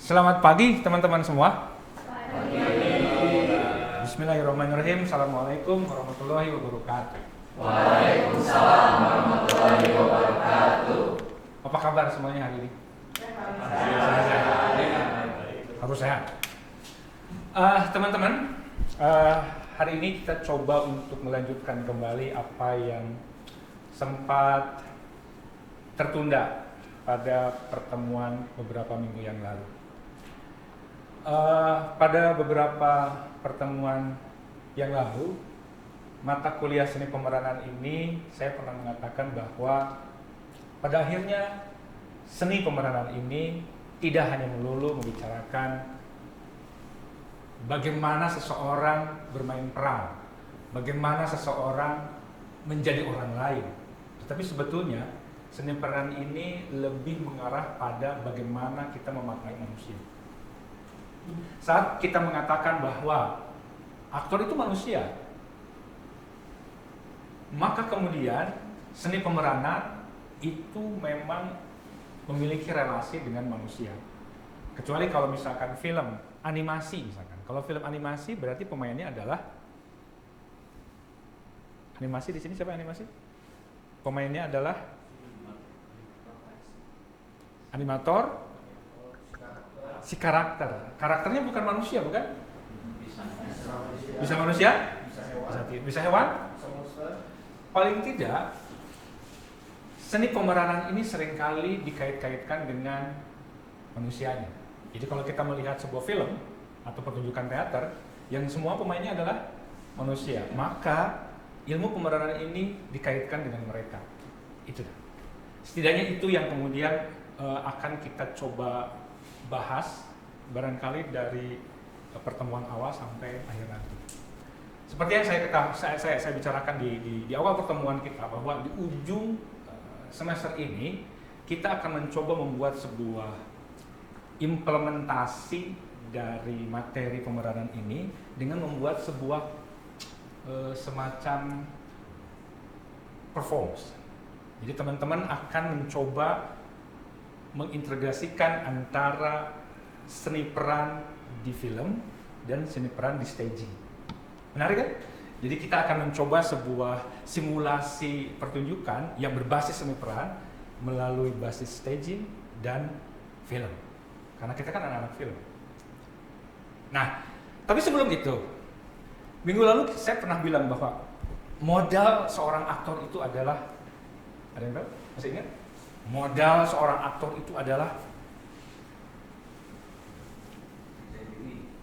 Selamat pagi teman-teman semua. Bismillahirrahmanirrahim. Assalamualaikum warahmatullahi wabarakatuh. Waalaikumsalam warahmatullahi wabarakatuh. Apa kabar semuanya hari ini? Harus sehat. Teman-teman, hari ini kita coba untuk melanjutkan kembali apa yang sempat tertunda pada pertemuan beberapa minggu yang lalu. Pada beberapa pertemuan yang lalu, mata kuliah seni pemeranan ini saya pernah mengatakan bahwa pada akhirnya seni pemeranan ini tidak hanya melulu membicarakan bagaimana seseorang bermain peran, bagaimana seseorang menjadi orang lain, tetapi sebetulnya seni peran ini lebih mengarah pada bagaimana kita memaknai manusia. Saat kita mengatakan bahwa aktor itu manusia, maka kemudian seni pemeranan itu memang memiliki relasi dengan manusia. Kecuali kalau misalkan film animasi misalkan. Kalau film animasi berarti pemainnya adalah animasi. Di sini siapa animasi? Pemainnya adalah animator. Si karakternya bukan manusia, bukan? Bisa manusia? Bisa hewan? Paling tidak, seni pemeranan ini seringkali dikait-kaitkan dengan manusianya. Jadi kalau kita melihat sebuah film atau pertunjukan teater yang semua pemainnya adalah manusia, maka ilmu pemeranan ini dikaitkan dengan mereka. Itu. Setidaknya itu yang kemudian akan kita coba bahas barangkali dari pertemuan awal sampai akhir nanti. Seperti yang saya bicarakan di awal pertemuan kita, bahwa di ujung semester ini kita akan mencoba membuat sebuah implementasi dari materi pemeranan ini dengan membuat sebuah semacam performance. Jadi teman-teman akan mencoba mengintegrasikan antara seni peran di film dan seni peran di staging. Menarik kan? Jadi kita akan mencoba sebuah simulasi pertunjukan yang berbasis seni peran melalui basis staging dan film. Karena kita kan anak-anak film. Nah, tapi sebelum itu, minggu lalu saya pernah bilang bahwa modal seorang aktor itu adalah, ada yang tahu? Masih ingat? Modal seorang aktor itu adalah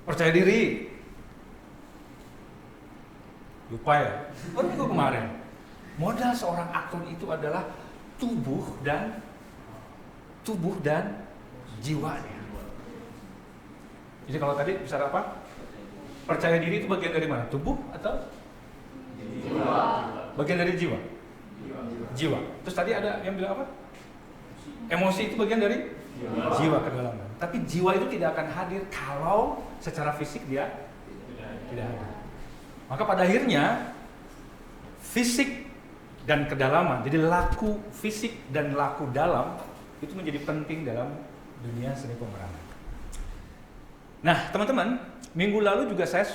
percaya diri. Lupa ya? Minggu kemarin. Modal seorang aktor itu adalah tubuh dan jiwanya. Jadi kalau tadi bicara apa? Percaya diri itu bagian dari mana? Tubuh atau Jiwa. bagian dari jiwa? Jiwa. Terus tadi ada yang bilang apa? Emosi itu bagian dari jiwa kedalaman. Tapi jiwa itu tidak akan hadir kalau secara fisik dia tidak hadir. Maka pada akhirnya fisik dan kedalaman, jadi laku fisik dan laku dalam itu menjadi penting dalam dunia seni pemeranan. Nah, teman-teman, minggu lalu juga saya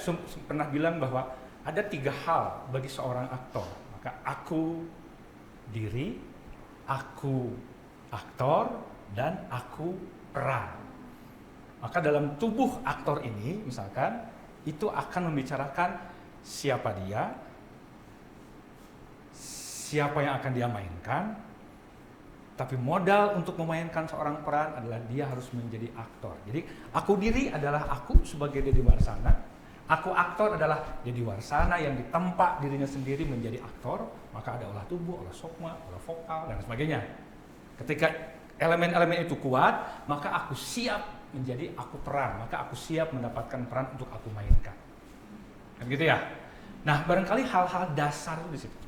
pernah bilang bahwa ada 3 hal bagi seorang aktor. Maka aku diri, aku aktor, dan aku peran. Maka dalam tubuh aktor ini misalkan itu akan membicarakan siapa dia, siapa yang akan dia mainkan, tapi modal untuk memainkan seorang peran adalah dia harus menjadi aktor. Jadi aku diri adalah aku sebagai Deddy Warsana, aku aktor adalah Deddy Warsana yang ditempa dirinya sendiri menjadi aktor, maka ada olah tubuh, olah sukma, olah vokal, dan sebagainya. Ketika elemen-elemen itu kuat, maka aku siap menjadi aku peran, maka aku siap mendapatkan peran untuk aku mainkan. Kan gitu ya? Nah, barangkali hal-hal dasar itu di situ.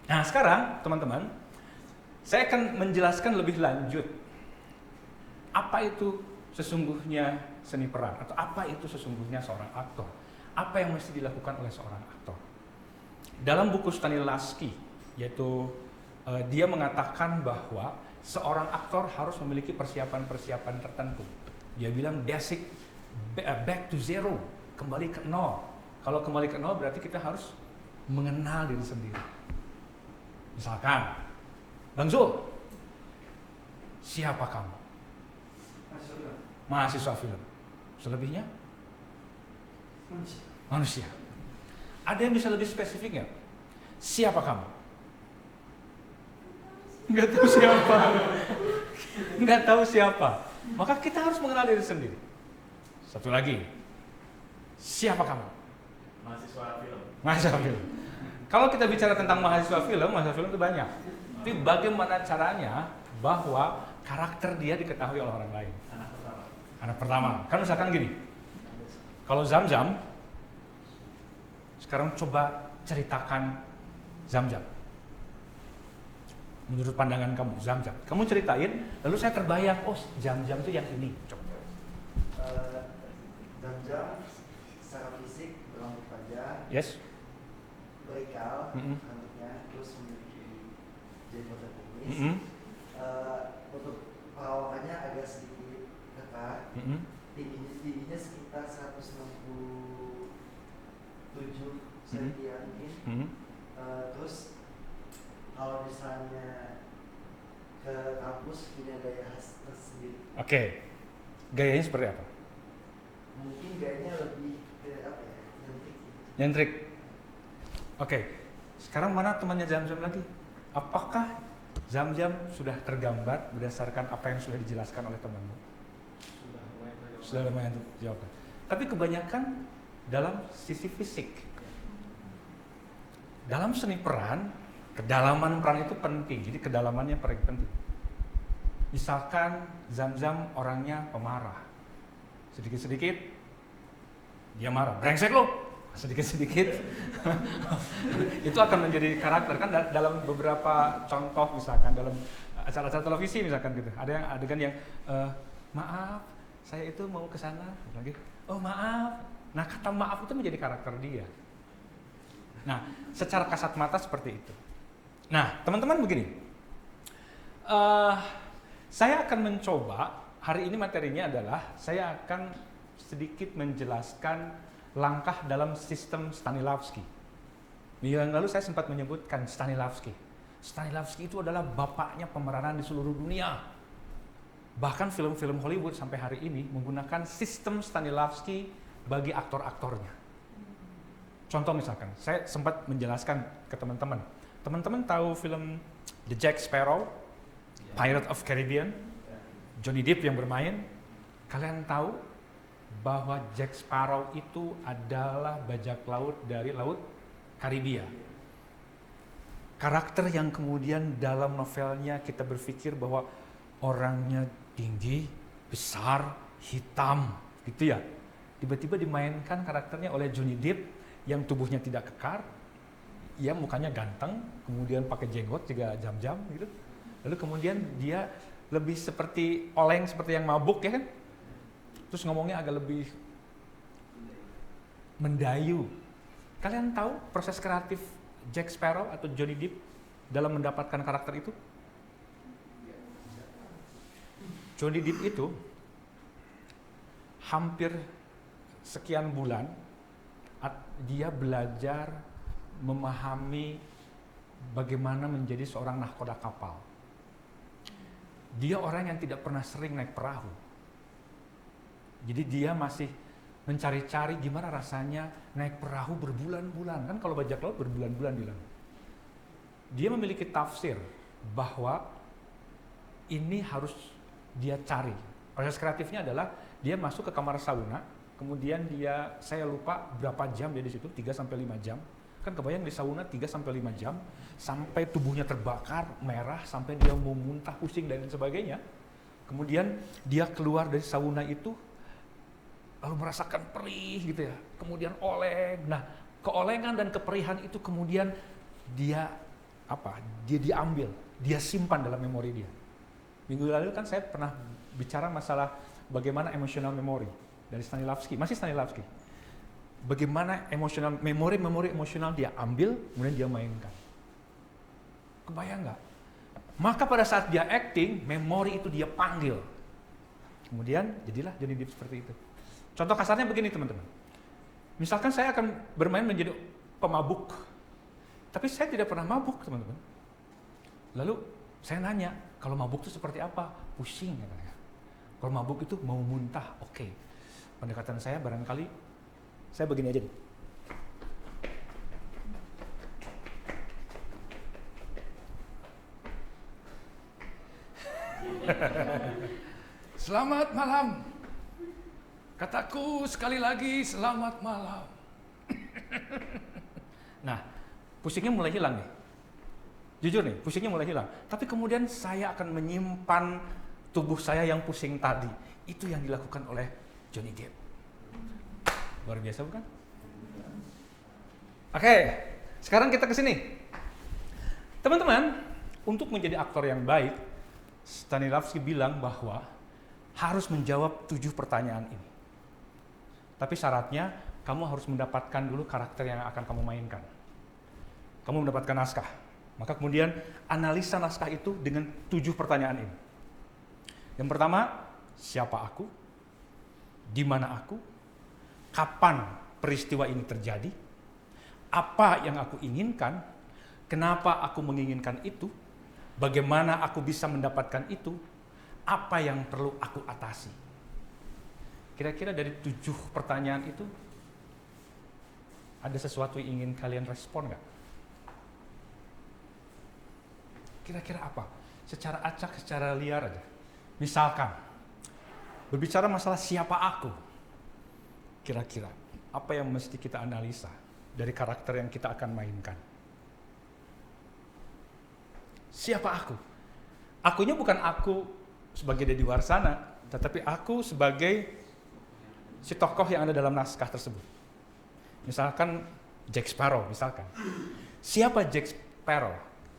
Nah, sekarang teman-teman, saya akan menjelaskan lebih lanjut apa itu sesungguhnya seni peran, atau apa itu sesungguhnya seorang aktor. Apa yang mesti dilakukan oleh seorang aktor. Dalam buku Stanislavski, yaitu dia mengatakan bahwa seorang aktor harus memiliki persiapan-persiapan tertentu. Dia bilang basic, back to zero, kembali ke nol. Kalau kembali ke nol berarti kita harus mengenal diri sendiri. Misalkan, Bang Zul, siapa kamu? Mahasiswa film. Selebihnya? Manusia. Ada yang bisa lebih spesifik nggak? Siapa kamu? Nggak tahu siapa. Nggak tahu siapa. Maka kita harus mengenal diri sendiri. Satu lagi. Siapa kamu? Mahasiswa film. Mahasiswa film. Kalau kita bicara tentang mahasiswa film itu banyak. Tapi bagaimana caranya bahwa karakter dia diketahui oleh orang lain? Anak pertama. Kan misalkan gini. Kalau Zamzam, sekarang coba ceritakan Zamzam. Menurut pandangan kamu, Zamzam. Kamu ceritain, lalu saya terbayang, oh Zamzam itu yang ini. Coba. Zamzam secara fisik berambut panjang, Yes. berikal, rambutnya, terus memiliki jenggot dan kumis. Untuk perawakannya agak sedikit kekar. Tingginya sekitar 167 cm mungkin. Terus kalau misalnya ke kampus punya gaya khas tersendiri. Oke. Gayanya seperti apa? Mungkin gayanya lebih ke apa ya? Nyentrik. Nyentrik. Oke. Sekarang mana temannya Zamzam lagi? Apakah Zamzam sudah tergambar berdasarkan apa yang sudah dijelaskan oleh temanmu? Sudah lumayan jawab. Tapi kebanyakan dalam sisi fisik. Dalam seni peran, kedalaman peran itu penting. Jadi kedalamannya paling penting. Misalkan Zamzam orangnya pemarah. Sedikit-sedikit dia marah. Brengsek lo. Sedikit-sedikit itu akan menjadi karakter kan dalam beberapa contoh misalkan dalam acara-acara televisi misalkan gitu. Ada yang adegan yang maaf, saya itu mau ke sana lagi. Oh, maaf. Nah, kata maaf itu menjadi karakter dia. Nah, secara kasat mata seperti itu. Nah, teman-teman begini. Saya akan mencoba, hari ini materinya adalah saya akan sedikit menjelaskan langkah dalam sistem Stanislavski. Minggu yang lalu saya sempat menyebutkan Stanislavski. Stanislavski itu adalah bapaknya pemeranan di seluruh dunia. Bahkan film-film Hollywood sampai hari ini menggunakan sistem Stanislavski bagi aktor-aktornya. Contoh misalkan, saya sempat menjelaskan ke teman-teman. Teman-teman tahu film The Jack Sparrow, Pirate of Caribbean, Johnny Depp yang bermain. Kalian tahu bahwa Jack Sparrow itu adalah bajak laut dari Laut Karibia. Karakter yang kemudian dalam novelnya kita berpikir bahwa orangnya tinggi, besar, hitam, gitu ya. Tiba-tiba dimainkan karakternya oleh Johnny Depp yang tubuhnya tidak kekar, ya mukanya ganteng, kemudian pakai jenggot juga jam-jam gitu. Lalu kemudian dia lebih seperti oleng, seperti yang mabuk ya kan. Terus ngomongnya agak lebih mendayu. Kalian tahu proses kreatif Jack Sparrow atau Johnny Depp dalam mendapatkan karakter itu? Johnny Depp itu hampir sekian bulan dia belajar memahami bagaimana menjadi seorang nahkoda kapal. Dia orang yang tidak pernah sering naik perahu. Jadi dia masih mencari-cari gimana rasanya naik perahu berbulan-bulan. Kan kalau bajak laut berbulan-bulan di laut. Dia memiliki tafsir bahwa ini harus dia cari. Proses kreatifnya adalah dia masuk ke kamar sauna, kemudian saya lupa berapa jam dia di situ, 3-5 jam. Kan kebayang di sauna 3-5 jam, sampai tubuhnya terbakar, merah, sampai dia mau muntah, pusing dan sebagainya. Kemudian dia keluar dari sauna itu, lalu merasakan perih gitu ya, kemudian oleng. Nah, keolengan dan keperihan itu kemudian dia diambil, dia simpan dalam memori dia. Minggu lalu kan saya pernah bicara masalah bagaimana emotional memory dari Stanislavski, masih Stanislavski. Bagaimana memori emosional dia ambil, kemudian dia mainkan. Kebayang nggak? Maka pada saat dia acting, memori itu dia panggil. Kemudian jadilah Johnny Depp seperti itu. Contoh kasarnya begini teman-teman. Misalkan saya akan bermain menjadi pemabuk, tapi saya tidak pernah mabuk teman-teman. Lalu saya nanya, kalau mabuk itu seperti apa? Pusing katanya. Kalau mabuk itu mau muntah, oke. Pendekatan saya barangkali, saya begini aja deh. Selamat malam. Kataku sekali lagi selamat malam. Nah, pusingnya mulai hilang nih. Jujur nih, pusingnya mulai hilang. Tapi kemudian saya akan menyimpan tubuh saya yang pusing tadi. Itu yang dilakukan oleh Johnny Depp. Luar biasa bukan? Oke, sekarang kita ke sini. Teman-teman, untuk menjadi aktor yang baik, Stanislavski bilang bahwa harus menjawab 7 pertanyaan ini. Tapi syaratnya, kamu harus mendapatkan dulu karakter yang akan kamu mainkan. Kamu mendapatkan naskah. Maka kemudian analisa naskah itu dengan 7 pertanyaan ini. Yang pertama, siapa aku? Di mana aku? Kapan peristiwa ini terjadi? Apa yang aku inginkan? Kenapa aku menginginkan itu? Bagaimana aku bisa mendapatkan itu? Apa yang perlu aku atasi? Kira-kira dari 7 pertanyaan itu, ada sesuatu yang ingin kalian respon nggak? Kira-kira apa? Secara acak, secara liar aja. Misalkan, berbicara masalah siapa aku, kira-kira apa yang mesti kita analisa dari karakter yang kita akan mainkan? Siapa aku? Akunya bukan aku sebagai Deddy Warsana, tetapi aku sebagai si tokoh yang ada dalam naskah tersebut. Misalkan Jack Sparrow, misalkan. Siapa Jack Sparrow?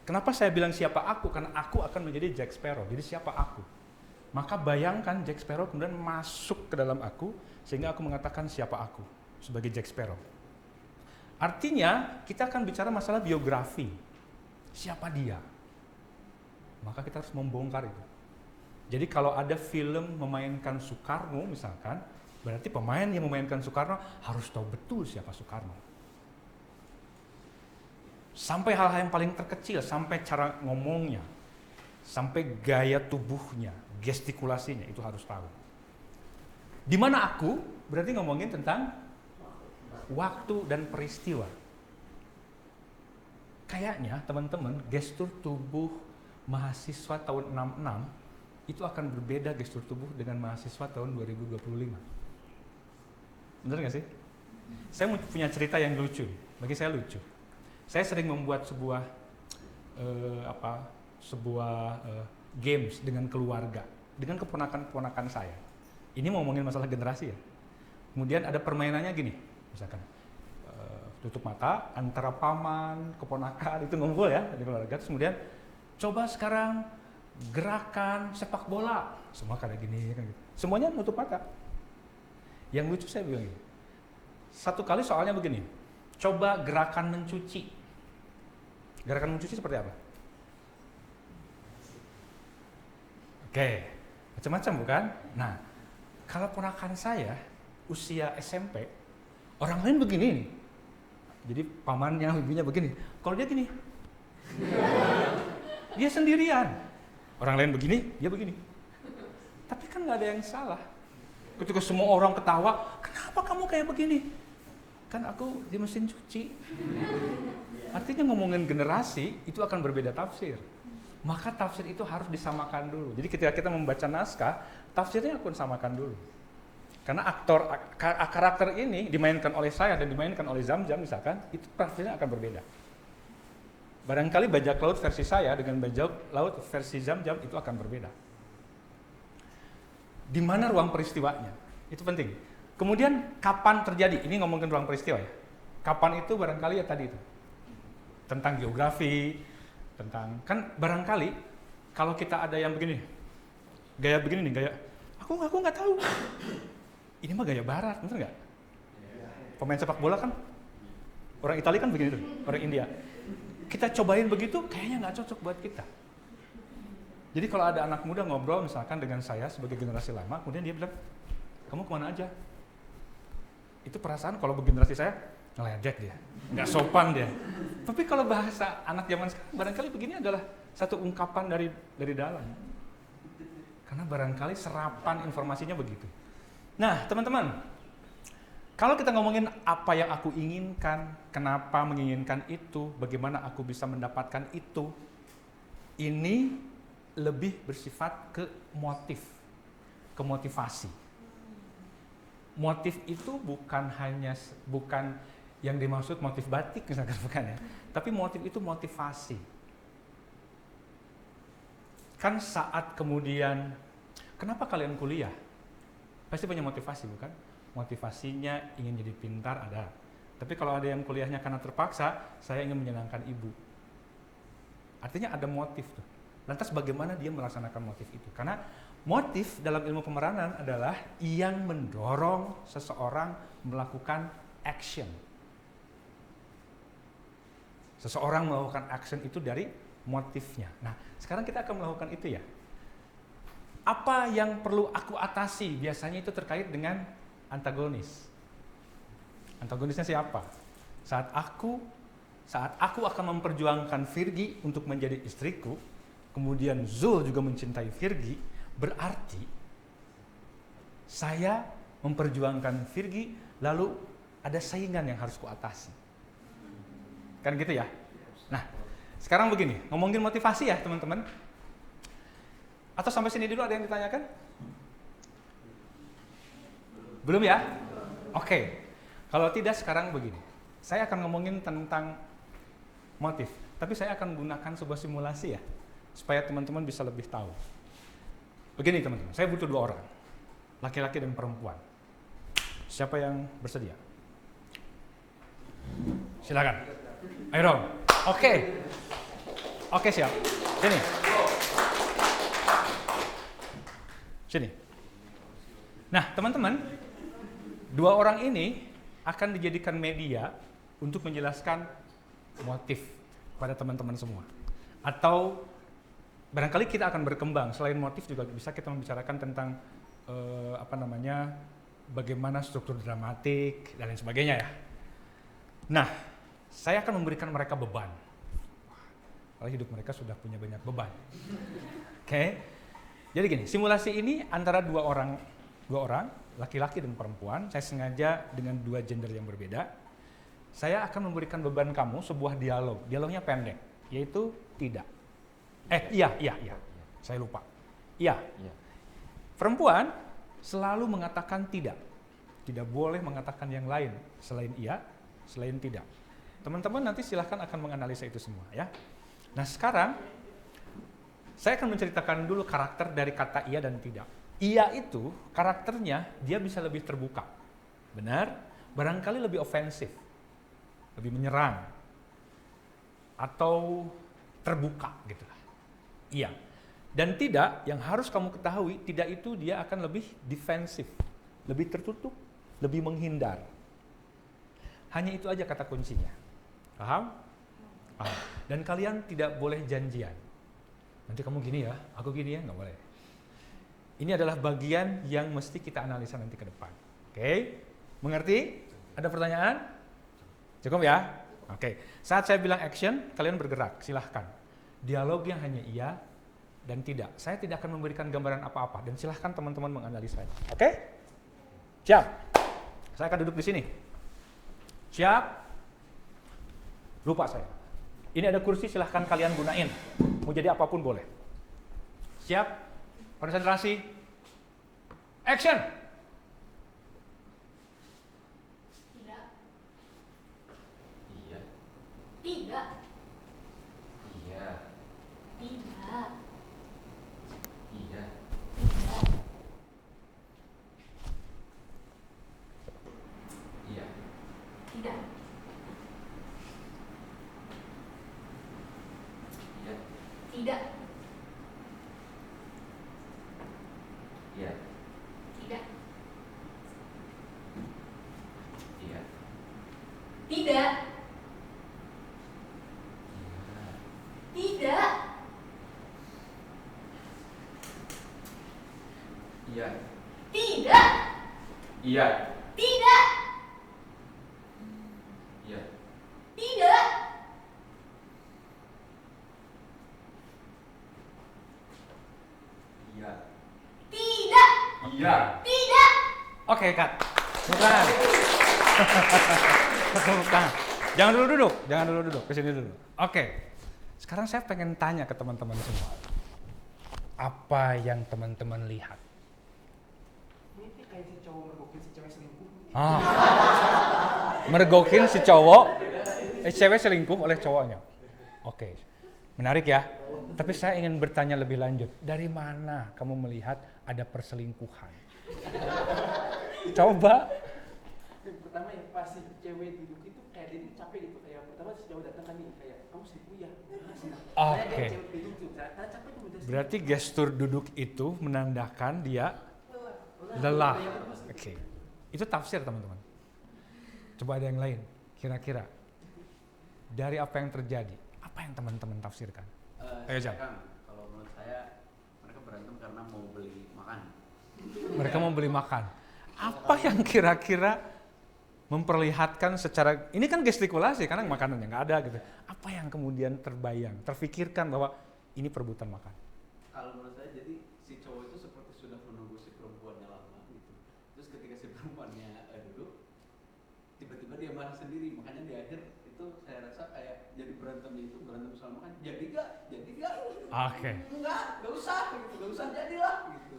Kenapa saya bilang siapa aku? Karena aku akan menjadi Jack Sparrow. Jadi siapa aku? Maka bayangkan Jack Sparrow kemudian masuk ke dalam aku, sehingga aku mengatakan siapa aku sebagai Jack Sparrow. Artinya kita akan bicara masalah biografi. Siapa dia? Maka kita harus membongkar itu. Jadi kalau ada film memainkan Soekarno misalkan, berarti pemain yang memainkan Soekarno harus tahu betul siapa Soekarno. Sampai hal-hal yang paling terkecil, sampai cara ngomongnya, sampai gaya tubuhnya, gestikulasinya, itu harus tahu. Di mana aku, berarti ngomongin tentang waktu dan peristiwa. Kayaknya teman-teman, gestur tubuh mahasiswa tahun 66 itu akan berbeda gestur tubuh dengan mahasiswa tahun 2025. Bener nggak sih? Saya punya cerita yang lucu, bagi saya lucu. Saya sering membuat sebuah games dengan keluarga, dengan keponakan-keponakan saya. Ini mau ngomongin masalah generasi ya. Kemudian ada permainannya gini, misalkan tutup mata, antara paman, keponakan itu ngumpul ya di keluarga. Terus kemudian coba sekarang gerakan sepak bola, semua kayak gini, kan gitu. Semuanya nutup mata. Yang lucu saya bilang gini, satu kali soalnya begini, coba gerakan mencuci. Gerakan mencuci seperti apa? Oke, macam-macam bukan? Nah, kalau ponakan saya usia SMP, orang lain begini. Jadi pamannya, ibunya begini. Kalau dia gini, dia sendirian. Orang lain begini, dia begini. Tapi kan nggak ada yang salah. Ketika semua orang ketawa, kenapa kamu kayak begini? Kan aku di mesin cuci. Artinya ngomongin generasi, itu akan berbeda tafsir. Maka tafsir itu harus disamakan dulu. Jadi ketika kita membaca naskah, tafsirnya aku samakan dulu. Karena karakter ini dimainkan oleh saya dan dimainkan oleh Zamzam misalkan, itu tafsirnya akan berbeda. Barangkali bajak laut versi saya dengan bajak laut versi Zamzam itu akan berbeda. Di mana ruang peristiwanya? Itu penting. Kemudian kapan terjadi? Ini ngomongin ruang peristiwa ya. Kapan itu barangkali ya tadi itu. Tentang geografi, tentang kan barangkali kalau kita ada yang begini. Gaya begini nih, gaya aku nggak tahu. Ini mah gaya barat, bener nggak? Pemain sepak bola kan orang Italia kan begini tuh, orang India. Kita cobain begitu, kayaknya nggak cocok buat kita. Jadi kalau ada anak muda ngobrol misalkan dengan saya sebagai generasi lama, kemudian dia bilang, kamu kemana aja? Itu perasaan kalau generasi saya, ngeledek dia, nggak sopan dia. Tapi kalau bahasa anak zaman sekarang, barangkali begini adalah satu ungkapan dari dalam. Karena barangkali serapan informasinya begitu. Nah, teman-teman, kalau kita ngomongin apa yang aku inginkan, kenapa menginginkan itu, bagaimana aku bisa mendapatkan itu, ini lebih bersifat ke motif, ke motivasi. Motif itu bukan yang dimaksud motif batik misalkan, bukan ya, tapi motif itu motivasi. Kan saat kemudian, kenapa kalian kuliah? Pasti punya motivasi, bukan? Motivasinya ingin jadi pintar ada. Tapi kalau ada yang kuliahnya karena terpaksa, saya ingin menyenangkan ibu. Artinya ada motif tuh. Lantas bagaimana dia melaksanakan motif itu? Karena motif dalam ilmu pemeranan adalah yang mendorong seseorang melakukan action. Seseorang melakukan action itu dari motifnya. Nah, sekarang kita akan melakukan itu ya. Apa yang perlu aku atasi? Biasanya itu terkait dengan antagonis. Antagonisnya siapa? Saat aku akan memperjuangkan Virgi untuk menjadi istriku, kemudian Zul juga mencintai Virgi, berarti saya memperjuangkan Virgi, lalu ada saingan yang harus kuatasi. Kan gitu ya? Nah, sekarang begini, ngomongin motivasi ya teman-teman. Atau sampai sini dulu ada yang ditanyakan? Belum ya? Oke. Kalau tidak sekarang begini. Saya akan ngomongin tentang motif, tapi saya akan gunakan sebuah simulasi ya, supaya teman-teman bisa lebih tahu. Begini teman-teman, saya butuh 2 orang, laki-laki dan perempuan. Siapa yang bersedia? Silakan. Ayo dong. Oke, siap. Sini. Nah, teman-teman, 2 orang ini akan dijadikan media untuk menjelaskan motif pada teman-teman semua. Atau barangkali kita akan berkembang, selain motif juga bisa kita membicarakan tentang bagaimana struktur dramatik dan lain sebagainya ya. Nah, saya akan memberikan mereka beban. Kalau hidup mereka sudah punya banyak beban. Oke. Jadi gini, simulasi ini antara dua orang, laki-laki dan perempuan. Saya sengaja dengan 2 gender yang berbeda. Saya akan memberikan beban kamu sebuah dialog. Dialognya pendek, yaitu tidak. Iya. Saya lupa. Iya. Perempuan selalu mengatakan tidak. Tidak boleh mengatakan yang lain selain iya, selain tidak. Teman-teman nanti silahkan akan menganalisa itu semua ya. Nah, sekarang saya akan menceritakan dulu karakter dari kata iya dan tidak. Iya itu karakternya dia bisa lebih terbuka. Benar? Barangkali lebih ofensif. Lebih menyerang. Atau terbuka gitu lah. Iya. Dan tidak, yang harus kamu ketahui, tidak itu dia akan lebih defensif. Lebih tertutup, lebih menghindar. Hanya itu aja kata kuncinya. Paham? Paham. Dan kalian tidak boleh janjian. Nanti kamu gini ya, aku gini ya, nggak boleh. Ini adalah bagian yang mesti kita analisa nanti ke depan. Oke? Mengerti? Ada pertanyaan? Cukup ya? Oke. Saat saya bilang action, kalian bergerak, silahkan. Dialognya hanya iya dan tidak. Saya tidak akan memberikan gambaran apa-apa dan silahkan teman-teman menganalisa. Oke? Siap? Saya akan duduk di sini. Siap? Lupa saya. Ini ada kursi, silahkan kalian gunain. Mau jadi apapun boleh. Siap? Konsentrasi. Action! Tidak. Iya. Tidak. Iya. Tidak. Iya. Tidak. Iya. Tidak. Iya. Tidak. Iya. Tidak. Iya. Tidak. Iya. Tidak. Iya. Tidak. Iya. Tidak. Iya. Tidak. Iya. Tidak. Oke, Kak. Tepuk tangan. Tepuk tangan. Jangan dulu duduk. Kesini dulu. Oke. Sekarang saya pengen tanya ke teman-teman semua. Apa yang teman-teman lihat? Ini kayak si cowok mergokin si cewek selingkuh. Mergokin si cowok, cewek selingkuh oleh cowoknya. Oke, menarik ya. Tapi saya ingin bertanya lebih lanjut. Dari mana kamu melihat ada perselingkuhan? Coba. Yang pertama yang pas si cewek duduk itu kayak dia capek gitu, kayak pertama si cowok datang kan nih kayak kamu selingkuh ya. Oke. Cewek duduk tuh, karena capek tuh udah. Berarti gestur duduk itu menandakan dia lelah. Oke. Itu tafsir, teman-teman. Coba ada yang lain. Kira-kira dari apa yang terjadi, apa yang teman-teman tafsirkan? Ayo, Jam. Kalau menurut saya mereka berantem karena mau beli makan. Mereka mau beli makan. Apa yang kira-kira memperlihatkan secara, ini kan gestikulasi karena makanannya nggak ada gitu. Apa yang kemudian terbayang, terfikirkan bahwa ini perebutan makan? Kalau menurut saya jadi si cowok itu seperti sudah menunggu si perempuannya lama gitu. Terus ketika si perempuannya duduk, tiba-tiba dia marah sendiri. Makanya di akhir itu saya rasa kayak jadi berantemnya itu berantem soal makan. Jadi gak? Oke. Gak usah gitu, gak usah jadilah gitu.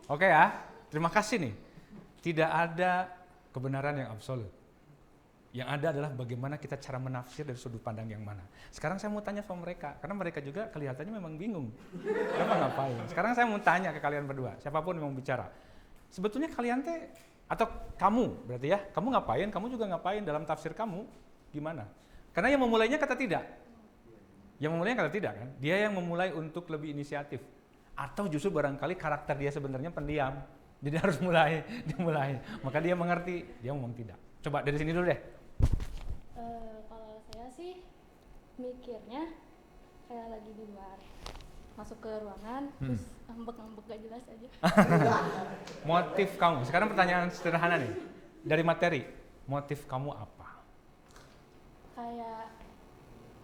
Oke ya, terima kasih nih. Tidak ada kebenaran yang absolut. Yang ada adalah bagaimana kita cara menafsir dari sudut pandang yang mana. Sekarang saya mau tanya sama mereka, karena mereka juga kelihatannya memang bingung. Kenapa ngapain? Sekarang saya mau tanya ke kalian berdua, siapapun yang mau bicara. Sebetulnya kalian teh, atau kamu berarti ya, kamu ngapain, kamu juga ngapain dalam tafsir kamu, gimana? Karena yang memulainya kata tidak. Yang memulainya kata tidak kan? Dia yang memulai untuk lebih inisiatif. Atau justru barangkali karakter dia sebenarnya pendiam. Jadi harus dimulai. Maka dia mengerti, dia ngomong tidak. Coba dari sini dulu deh. Kalau saya sih mikirnya kayak lagi di luar, masuk ke ruangan, terus ngambek-ngambek gak jelas aja. Motif kamu, sekarang pertanyaan sederhana nih. Dari materi, motif kamu apa? Kayak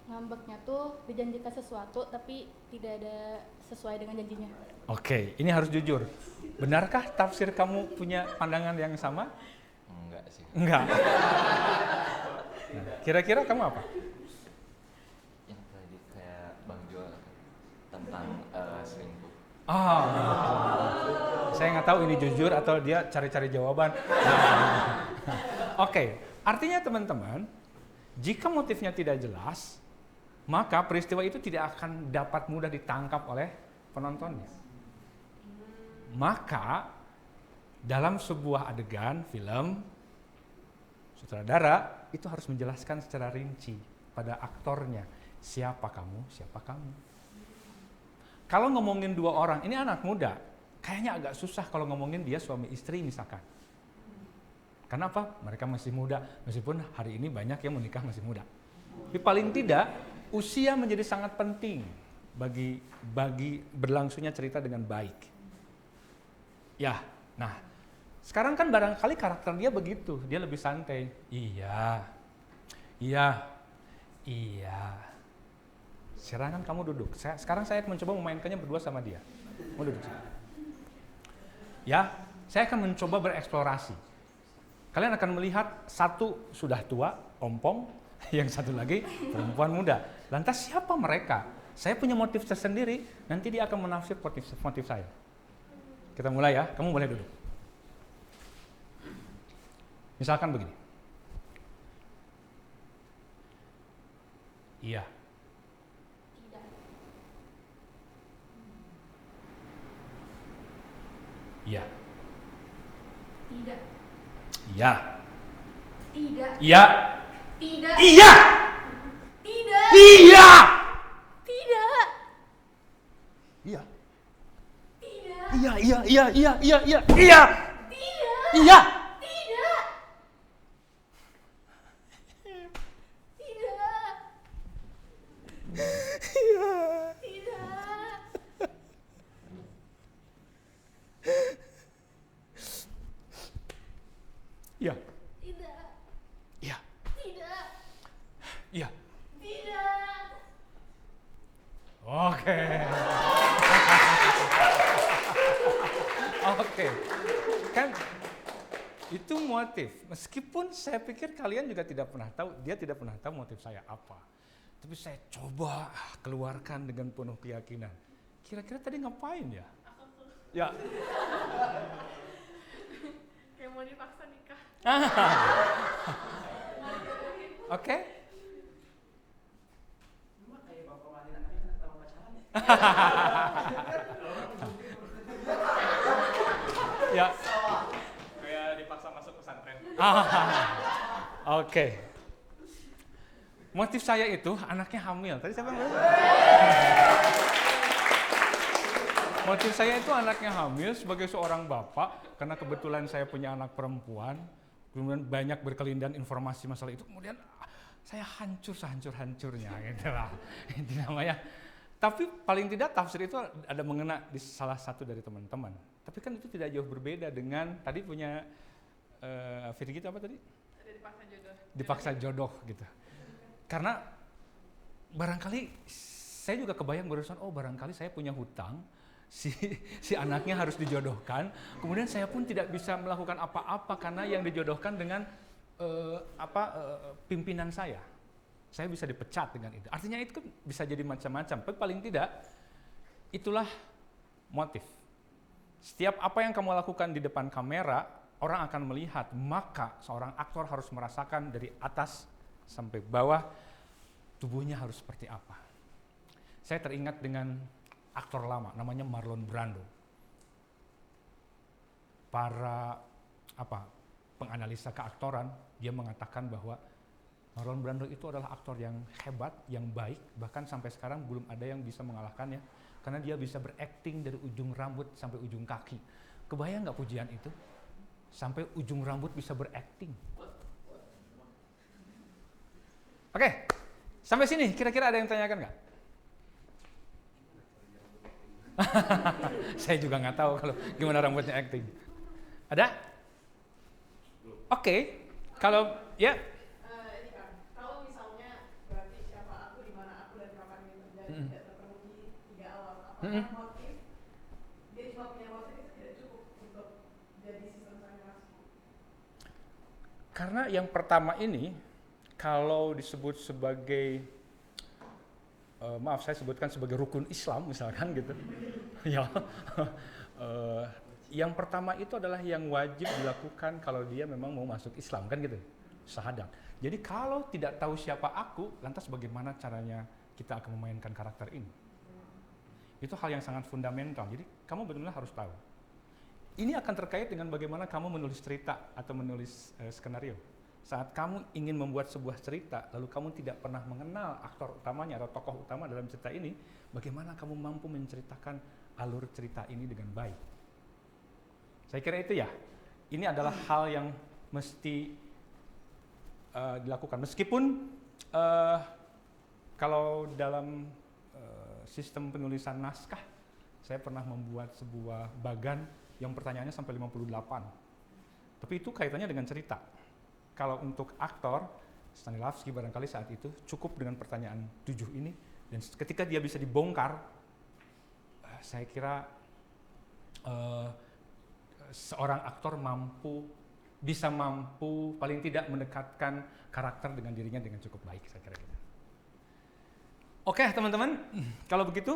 ngambeknya tuh dijanjikan sesuatu tapi tidak ada sesuai dengan janjinya. Oke, ini harus jujur. Benarkah tafsir kamu punya pandangan yang sama? Enggak sih. Enggak. Nah, kira-kira kamu apa? Yang tadi kayak Bang Joel tentang selingkuh. Saya nggak tahu ini jujur atau dia cari-cari jawaban. Oke, artinya teman-teman, jika motifnya tidak jelas, maka peristiwa itu tidak akan dapat mudah ditangkap oleh penontonnya. Maka dalam sebuah adegan film, sutradara itu harus menjelaskan secara rinci pada aktornya, siapa kamu. Kalau ngomongin dua orang, ini anak muda, kayaknya agak susah kalau ngomongin dia suami istri misalkan. Kenapa? Mereka masih muda, meskipun hari ini banyak yang menikah masih muda. Tapi paling tidak, usia menjadi sangat penting bagi berlangsungnya cerita dengan baik. Ya, nah sekarang kan barangkali karakter dia begitu, dia lebih santai. Iya. Sekarang kamu duduk. Sekarang saya mencoba memainkannya berdua sama dia. Mau duduk sini. Ya, saya akan mencoba bereksplorasi. Kalian akan melihat satu sudah tua, ompong, yang satu lagi perempuan muda. Lantas siapa mereka? Saya punya motif tersendiri, nanti dia akan menafsir motif saya. Kita mulai ya, kamu boleh duduk. Misalkan begini. Iya. Tidak. Iya. Tidak. Iya. Tidak. Iya. Tidak. Iya. Tidak. Iya. Tidak. Iya. Tidak. Iya. Iya. Tidak. Iya. Tidak. Tidak. Iya. Tidak. Iya. Tidak. Iya. Tidak. Oke. Oke. Kan itu motif. Meskipun saya pikir kalian juga tidak pernah tahu, dia tidak pernah tahu motif saya apa. Tapi saya coba keluarkan dengan penuh keyakinan. Kira-kira tadi ngapain ya? Ya. Kayak mau dipaksa nikah. Oke. Cuma kayak bapak mandiin anaknya sama pacaran ya. Ya. Kayak dipaksa masuk pesantren. Oke. Motif saya itu anaknya hamil. Tadi siapa yang bilang? Motif saya itu anaknya hamil sebagai seorang bapak, karena kebetulan saya punya anak perempuan, kemudian banyak berkelindan informasi masalah itu, kemudian saya hancur sehancur-hancurnya gitu lah. Itu namanya. Tapi paling tidak tafsir itu ada mengena di salah satu dari teman-teman. Tapi kan itu tidak jauh berbeda dengan tadi punya Firgi itu apa tadi? Ada dipaksa jodoh. Dipaksa jodoh gitu. Karena barangkali saya juga kebayang barusan, oh barangkali saya punya hutang, si anaknya harus dijodohkan, kemudian saya pun tidak bisa melakukan apa-apa karena yang dijodohkan dengan pimpinan saya. Saya bisa dipecat dengan itu. Artinya itu kan bisa jadi macam-macam, tapi paling tidak itulah motif. Setiap apa yang kamu lakukan di depan kamera, orang akan melihat, maka seorang aktor harus merasakan dari atas sampai bawah tubuhnya harus seperti apa. Saya teringat dengan aktor lama namanya Marlon Brando. Para penganalisa keaktoran dia mengatakan bahwa Marlon Brando itu adalah aktor yang hebat, yang baik, bahkan sampai sekarang belum ada yang bisa mengalahkannya karena dia bisa berakting dari ujung rambut sampai ujung kaki. Kebayang nggak pujian itu? Sampai ujung rambut bisa berakting. Oke, sampai sini kira-kira ada yang tanyakan nggak? Saya juga nggak tahu kalau gimana rambutnya acting. Ada? Oke, kalau ya. Ini kan, kalau misalnya berarti siapa aku, di mana aku, dan kapan ini terjadi tidak terpenuhi 3 awal. Apakah motif, dia cuma punya motif itu tidak cukup untuk jadi sistem animasi? Karena yang pertama ini, kalau disebut sebagai maaf saya sebutkan sebagai rukun Islam misalkan gitu. Ya. Yang pertama itu adalah yang wajib dilakukan kalau dia memang mau masuk Islam kan gitu. Syahadat. Jadi kalau tidak tahu siapa aku, lantas bagaimana caranya kita akan memainkan karakter ini? Itu hal yang sangat fundamental. Jadi kamu benar-benar harus tahu. Ini akan terkait dengan bagaimana kamu menulis cerita atau menulis skenario. Saat kamu ingin membuat sebuah cerita, lalu kamu tidak pernah mengenal aktor utamanya atau tokoh utama dalam cerita ini, bagaimana kamu mampu menceritakan alur cerita ini dengan baik? Saya kira itu ya. Ini adalah hal yang mesti dilakukan. Meskipun kalau dalam sistem penulisan naskah, saya pernah membuat sebuah bagan yang pertanyaannya sampai 58. Tapi itu kaitannya dengan cerita. Kalau untuk aktor, Stanislavski barangkali saat itu cukup dengan pertanyaan 7 ini, dan ketika dia bisa dibongkar, saya kira seorang aktor bisa mampu paling tidak mendekatkan karakter dengan dirinya dengan cukup baik, saya kira gitu. Oke teman-teman, kalau begitu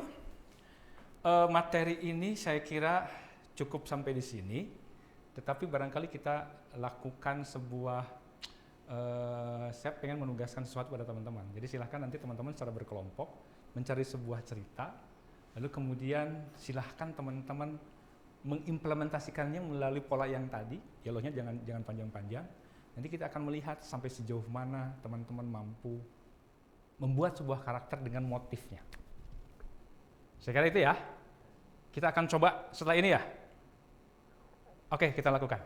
materi ini saya kira cukup sampai di sini, tetapi barangkali kita lakukan sebuah saya pengen menugaskan sesuatu pada teman-teman. Jadi silahkan nanti teman-teman secara berkelompok mencari sebuah cerita, lalu kemudian silahkan teman-teman mengimplementasikannya melalui pola yang tadi, yellownya jangan panjang-panjang. Nanti kita akan melihat sampai sejauh mana teman-teman mampu membuat sebuah karakter dengan motifnya. Saya kira itu ya. Kita akan coba setelah ini ya. Oke, kita lakukan.